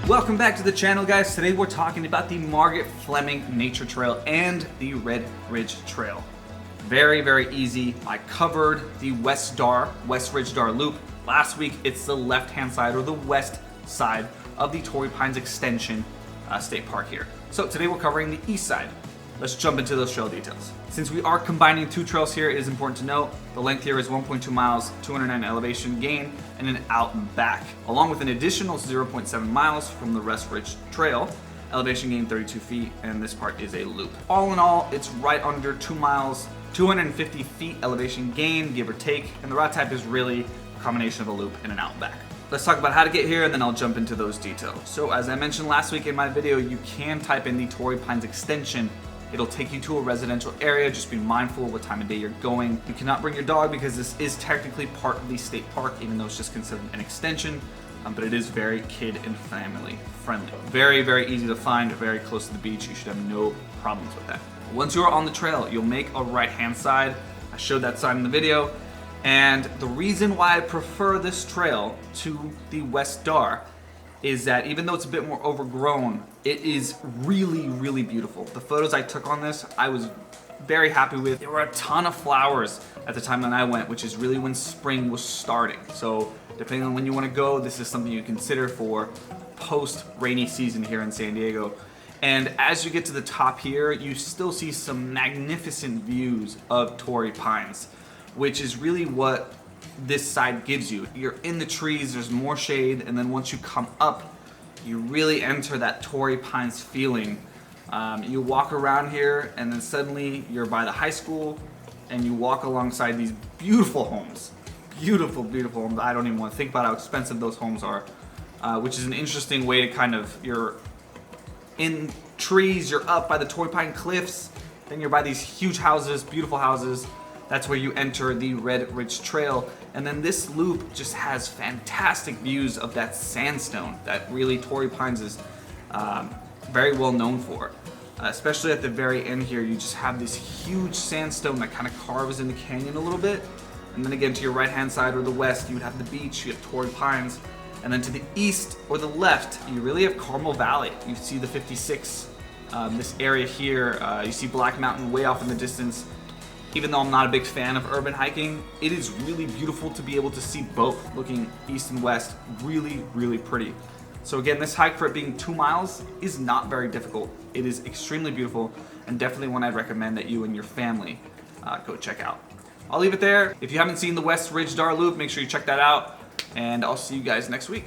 Welcome back to the channel, guys. Today we're talking about the Margaret Fleming Nature Trail and the Red Ridge Trail. Very, very easy. I covered the West Ridge Dar Loop last week. It's the left-hand side or the west side of the Torrey Pines Extension State Park here. So today we're covering the east side. Let's jump into those trail details. Since we are combining two trails here, it is important to note the length here is 1.2 miles, 209 elevation gain, and an out and back, along with an additional 0.7 miles from the West Ridge Trail, elevation gain 32 feet, and this part is a loop. All in all, it's right under 2 miles, 250 feet elevation gain, give or take, and the route type is really a combination of a loop and an out and back. Let's talk about how to get here, and then I'll jump into those details. So as I mentioned last week in my video, you can type in the Torrey Pines Extension. It'll take you to a residential area. Just be mindful of what time of day you're going. You cannot bring your dog because this is technically part of the state park, even though it's just considered an extension, but it is very kid and family friendly. Very, very easy to find, very close to the beach. You should have no problems with that. Once you are on the trail, you'll make a right-hand side. I showed that side in the video. And the reason why I prefer this trail to the West Dar is that even though it's a bit more overgrown, it is really, really beautiful. The photos I took on this, I was very happy with. There were a ton of flowers at the time when I went, which is really when spring was starting. So depending on when you want to go, this is something you consider for post-rainy season here in San Diego. And as you get to the top here, you still see some magnificent views of Torrey Pines, which is really what this side gives you. You're in the trees, there's more shade, and then once you come up, you really enter that Torrey Pines feeling. You walk around here, and then suddenly you're by the high school, and you walk alongside these beautiful homes. Beautiful, beautiful homes. I don't even want to think about how expensive those homes are. which is an interesting way to kind of, you're in trees, you're up by the Torrey Pine Cliffs, then you're by these huge houses, beautiful houses. That's where you enter the Red Ridge Trail. And then this loop just has fantastic views of that sandstone that really Torrey Pines is very well known for. Especially at the very end here, you just have this huge sandstone that kind of carves in the canyon a little bit. And then again, to your right-hand side or the west, you would have the beach, you have Torrey Pines. And then to the east or the left, you really have Carmel Valley. You see the 56, this area here. You see Black Mountain way off in the distance. Even though I'm not a big fan of urban hiking, it is really beautiful to be able to see both, looking east and west. Really, really pretty. So again, this hike, for it being 2 miles, is not very difficult. It is extremely beautiful, and definitely one I'd recommend that you and your family go check out. I'll leave it there. If you haven't seen the West Ridge Dar Loop, make sure you check that out, and I'll see you guys next week.